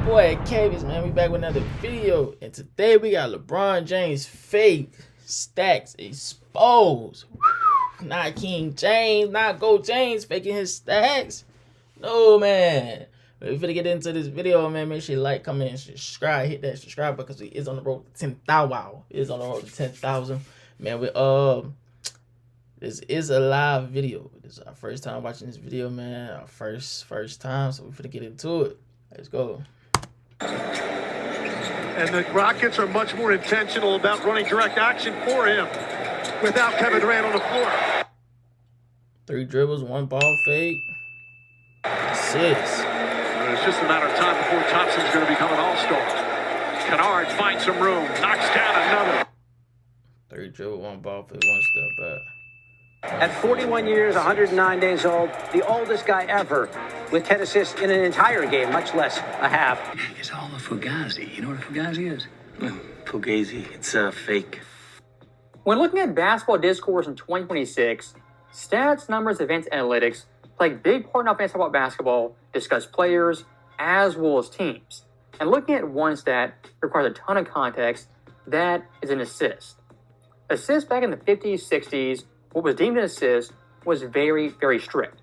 boy Kavius, man. We back with another video, and today we got LeBron James fake stacks exposed. Not King James, not Go James faking his stacks. No, man. We're finna get into this video, man. Make sure you like, comment, and subscribe. Hit that subscribe because we is on the road to 10,000. Wow, it is on the road to 10,000. Man, this is a live video. This is our first time watching this video, man. Our first time, so we're finna get into it. Let's go. And the Rockets are much more intentional about running direct action for him without Kevin Durant on the floor. 3 dribbles, 1 ball fake. Assist. It's just a matter of time before Thompson's going to become an all-star. Kennard finds some room, knocks down another. 3 dribble, 1 ball fake, 1 step back. At 41 years, 109 days old, the oldest guy ever with 10 assists in an entire game, much less a half. It's all a fugazi. You know what a fugazi is? Fugazi. It's a fake. When looking at basketball discourse in 2026, stats, numbers, events, analytics play a big part in how fans talk about basketball, discuss players, as well as teams. And looking at one stat requires a ton of context. That is an assist. Assists back in the 50s, 60s, what was deemed an assist was very, very strict.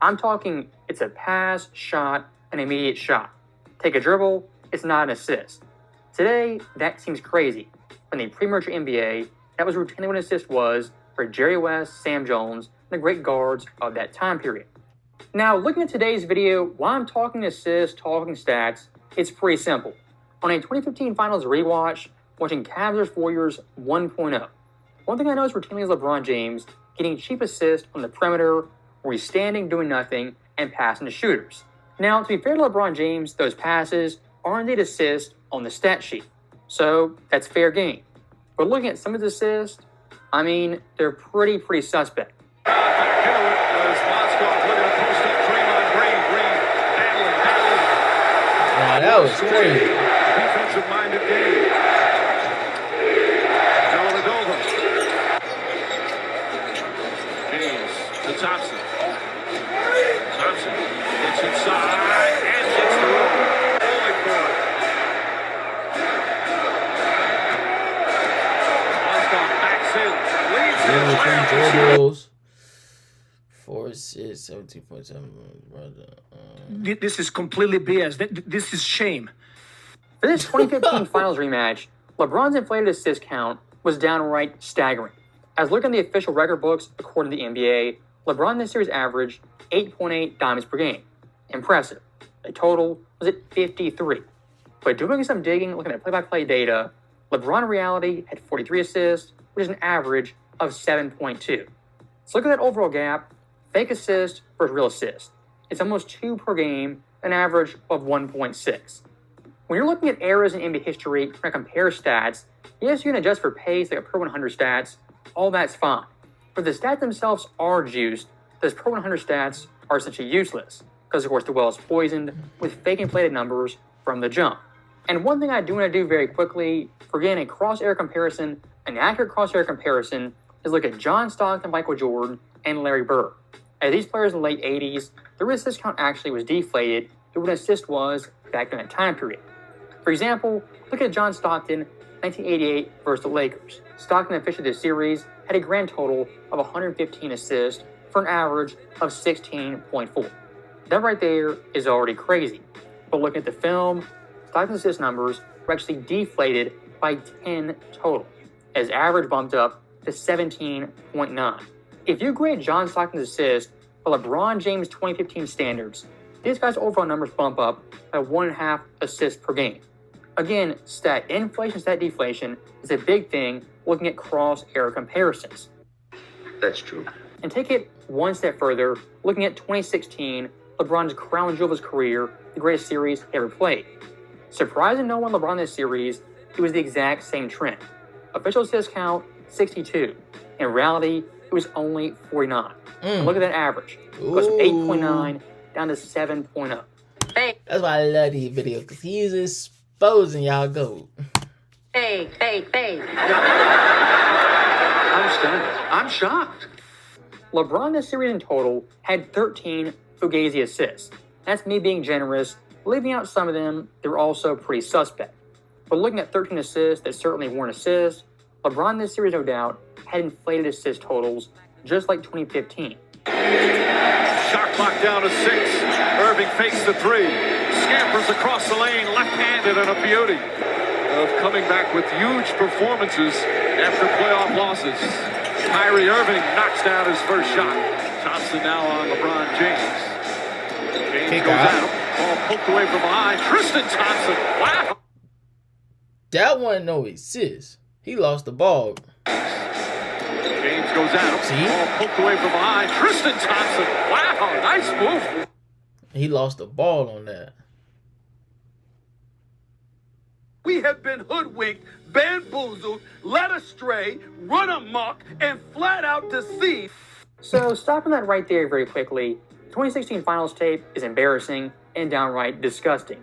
I'm talking it's a pass, shot, an immediate shot. Take a dribble, it's not an assist. Today, that seems crazy. In the pre-merger NBA, that was routinely what an assist was for Jerry West, Sam Jones, and the great guards of that time period. Now, looking at today's video, while I'm talking assists, talking stats, it's pretty simple. On a 2015 Finals rewatch, watching Cavs vs. Warriors 1.0, one thing I noticed routinely is LeBron James getting cheap assists on the perimeter where he's standing, doing nothing, and passing to shooters. Now, to be fair to LeBron James, those passes are indeed assists on the stat sheet. So, that's fair game. But looking at some of the assists, I mean, they're pretty suspect. Wow, that was crazy. Defensive-minded game. James to Thompson. Thompson gets inside and gets the roll. Bowling for it. Osborne backs in. Leads in. 3 dribbles. 4 assists, 17.7. This is completely BS. This is shame. For this 2015 Finals rematch, LeBron's inflated assist count was downright staggering. As looking at the official record books, according to the NBA, LeBron in this series averaged 8.8 dimes per game. Impressive. The total was at 53. But doing some digging, looking at play-by-play data, LeBron in reality had 43 assists, which is an average of 7.2. So look at that overall gap. Fake assist versus real assist. It's almost 2 per game, an average of 1.6. When you're looking at eras in NBA history, trying to compare stats, yes, you can adjust for pace like a per 100 stats. All that's fine. But the stats themselves are juiced. Those per 100 stats are essentially useless because, of course, the well is poisoned with fake inflated numbers from the jump. And one thing I do want to do very quickly, for getting a cross-era comparison, an accurate cross-era comparison, is look at John Stockton, Michael Jordan, and Larry Bird. As these players in the late 80s, their assist count actually was deflated to what an assist was back in that time period. For example, look at John Stockton, 1988 versus the Lakers. Stockton officially this series had a grand total of 115 assists for an average of 16.4. That right there is already crazy. But looking at the film, Stockton's assist numbers were actually deflated by 10 total, as average bumped up to 17.9. If you grade John Stockton's assist by LeBron James' 2015 standards, this guy's overall numbers bump up by 1.5 assists per game. Again, stat inflation, stat deflation is a big thing looking at cross-era comparisons. That's true. And take it one step further, looking at 2016, LeBron's crown jewel of his career, the greatest series he ever played. Surprising no one, LeBron in this series, it was the exact same trend. Official assist count, 62. In reality, it was only 49. And look at that average. It goes from 8.9 down to 7.0. Hey. That's why I love these videos, because he's exposing y'all go. Hey. I'm stunned. I'm shocked. LeBron this series in total had 13 Fugazi assists. That's me being generous. Leaving out some of them, they were also pretty suspect. But looking at 13 assists that certainly weren't assists, LeBron this series, no doubt, had inflated assist totals just like 2015. Shot clock down to 6. Irving fakes the 3. Scampers across the lane, left-handed, and a beauty of coming back with huge performances after playoff losses. Kyrie Irving knocks down his first shot. Thompson now on LeBron James. James goes at him. Ball poked away from behind. Tristan Thompson. Wow. That wasn't no assist. He lost the ball. James goes at him. See? Ball poked away from behind. Tristan Thompson. Wow, nice move. He lost the ball on that. We have been hoodwinked, bamboozled, led astray, run amok, and flat out deceived. So stopping that right there very quickly, 2016 finals tape is embarrassing and downright disgusting.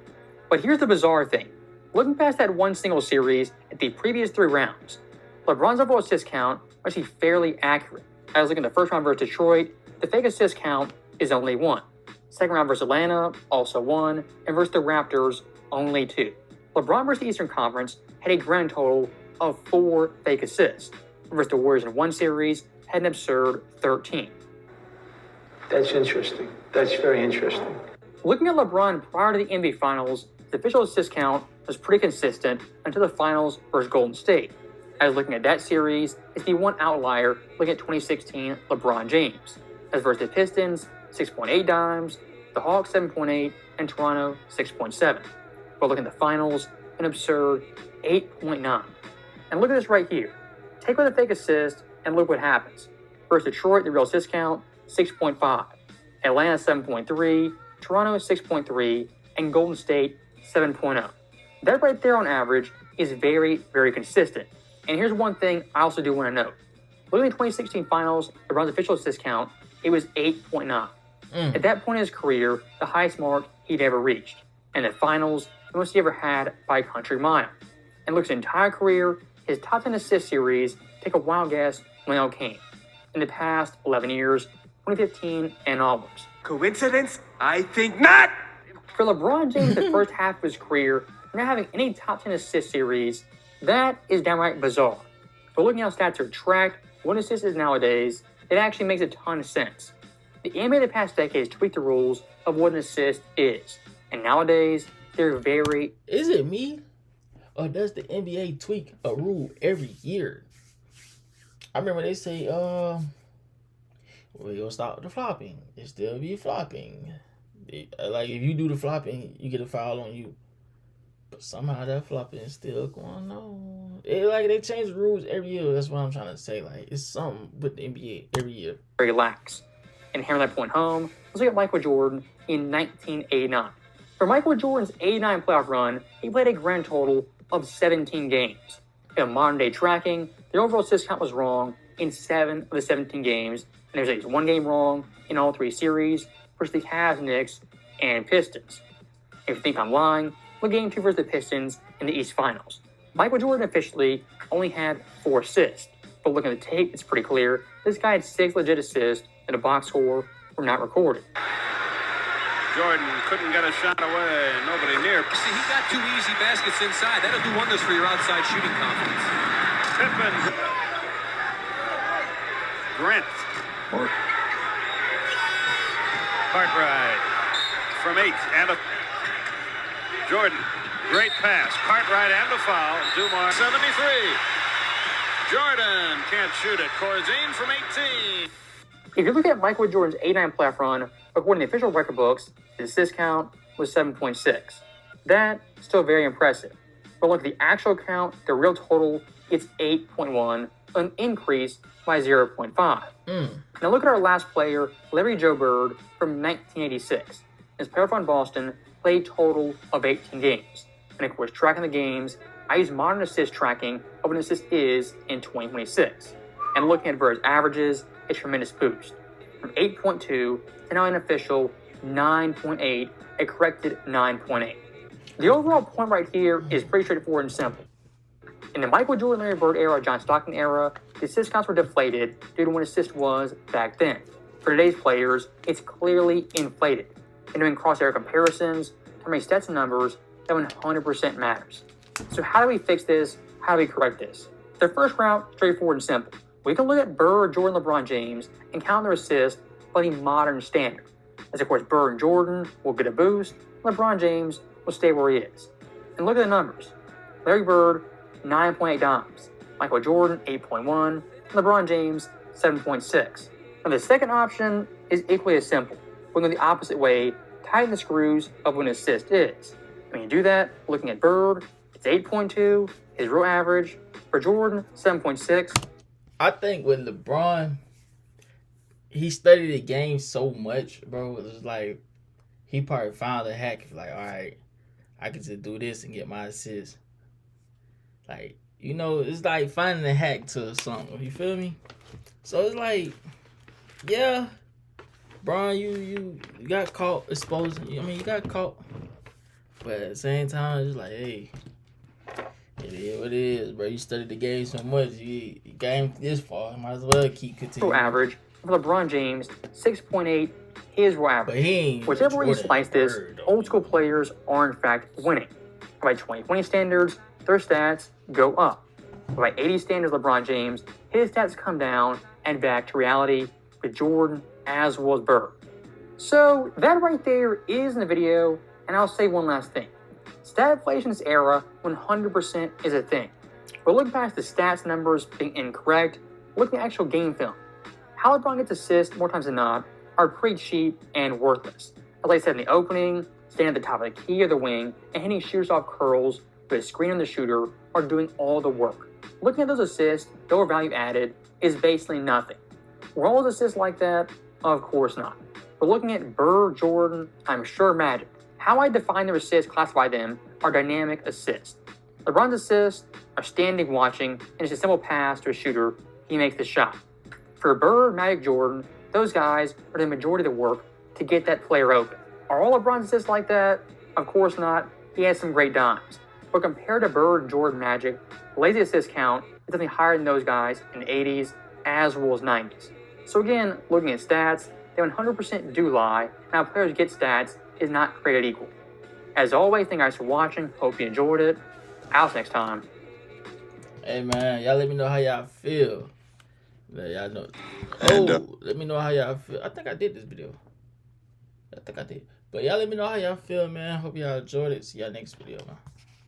But here's the bizarre thing. Looking past that one single series at the previous 3 rounds, LeBron's overall assist count was actually fairly accurate. I was looking at the first round versus Detroit, the fake assist count is only 1. Second round versus Atlanta, also 1, and versus the Raptors, only 2. LeBron versus the Eastern Conference had a grand total of 4 fake assists. Versus the Warriors in one series had an absurd 13. That's interesting. That's very interesting. Looking at LeBron prior to the NBA Finals, the official assist count was pretty consistent until the Finals versus Golden State. I was looking at that series, it's the one outlier looking at 2016 LeBron James. As versus the Pistons, 6.8 dimes, the Hawks 7.8, and Toronto 6.7. But looking at the Finals, an absurd 8.9. And look at this right here. Take away the fake assist and look what happens. Versus Detroit, the real assist count, 6.5. Atlanta 7.3, Toronto 6.3, and Golden State 7.0. That right there on average is very, very consistent. And here's one thing I also do want to note. Looking at the 2016 Finals, LeBron's official assist count, it was 8.9. At that point in his career, the highest mark he'd ever reached. And the Finals, the most he ever had by a country mile. And looks at his entire career, his top 10 assist series, take a wild guess when it all came. In the past 11 years, 2015 and onwards. Coincidence? I think not. For LeBron James, the first half of his career, not having any top 10 assist series, that is downright bizarre. But looking how stats are tracked, what assist is nowadays, it actually makes a ton of sense. The NBA the past decade has tweaked the rules of what an assist is. And nowadays, they're very... Is it me? Or does the NBA tweak a rule every year? I remember they say, we'll stop the flopping. It still be flopping. Like, if you do the flopping, you get a foul on you. But somehow that flopping is still going on. They change the rules every year. That's what I'm trying to say. Like, it's something with the NBA every year. Very lax. And hammering that point home, let's look at Michael Jordan in 1989. For Michael Jordan's 89 playoff run, he played a grand total of 17 games. In modern-day tracking, the overall assist count was wrong in 7 of the 17 games, and there's at least 1 game wrong in all 3 series versus the Cavs, Knicks, and Pistons. If you think I'm lying, look at Game 2 versus the Pistons in the East Finals. Michael Jordan officially only had 4 assists, but looking at the tape, it's pretty clear this guy had 6 legit assists and a box score were not recorded. Jordan couldn't get a shot away. Nobody near. See, he got 2 easy baskets inside. That'll do wonders for your outside shooting confidence. Pippen. Grant. Cartwright from 8 and a... Jordan, great pass. Cartwright and a foul. Dumars 73. Jordan can't shoot it. Corzine from 18. If you look at Michael Jordan's 89 playoff run, according to the official record books, his assist count was 7.6. That's still very impressive. But look at the actual count, the real total, it's 8.1, an increase by 0.5. Now look at our last player, Larry Joe Bird, from 1986. His playoff run Boston played a total of 18 games. And of course, tracking the games, I use modern assist tracking of what an assist is in 2026. And looking at Bird's averages, a tremendous boost. From 8.2 to now an official 9.8, a corrected 9.8. The overall point right here is pretty straightforward and simple. In the Michael Jordan, Larry Bird era, John Stockton era, the assist counts were deflated due to what assist was back then. For today's players, it's clearly inflated. And doing cross-era comparisons, are many stats and numbers that 100% matters. So how do we fix this? How do we correct this? The first route, straightforward and simple. We can look at Bird, Jordan, LeBron James, and count their assists by the modern standard. As of course, Bird and Jordan will get a boost, LeBron James will stay where he is. And look at the numbers. Larry Bird, 9.8 dimes. Michael Jordan, 8.1. LeBron James, 7.6. Now the second option is equally as simple. We're going the opposite way, tighten the screws of what an assist is. When you do that, looking at Bird, it's 8.2, his real average. For Jordan, 7.6. I think with LeBron, he studied the game so much, bro. It was like he probably found a hack. Like, all right, I can just do this and get my assist. Like, you know, it's like finding a hack to something. You feel me? So it's like, yeah, Bron, you got caught exposing. I mean, you got caught, but at the same time, it's like, hey, it is what it is, bro. You studied the game so much, you game this far. Might as well keep continuing. Average for LeBron James, 6.8. His real average. But he ain't whichever way you slice this, old school players are in fact winning. By 2020 standards, their stats go up. By 80 standards, LeBron James, his stats come down and back to reality with Jordan as well as Bird. So that right there is in the video, and I'll say one last thing. Stat inflation in this era 100% is a thing. But looking past the stats numbers being incorrect, looking at actual game film. How LeBron gets assists more times than not are pretty cheap and worthless. As I said in the opening, standing at the top of the key of the wing and hitting shooters off curls with a screen on the shooter are doing all the work. Looking at those assists, their value added is basically nothing. Were all those assists like that? Of course not. But looking at Bird, Jordan, I'm sure Magic. How I define their assists, classify them, are dynamic assists. LeBron's assists are standing, watching, and it's a simple pass to a shooter. He makes the shot. For Bird, Magic, Jordan, those guys are the majority of the work to get that player open. Are all LeBron's assists like that? Of course not. He has some great dimes. But compared to Bird, Jordan, Magic, lazy assist count is definitely higher than those guys in the 80s as well as 90s. So again, looking at stats, they 100% do lie, and how players get stats is not created equal. As always, thank you guys for watching. Hope you enjoyed it. I'll see you next time. Hey man, y'all let me know how y'all feel. Let y'all know. Oh, let me know how y'all feel. I think I did this video. I think I did. But y'all let me know how y'all feel, man. Hope y'all enjoyed it. See y'all next video, man.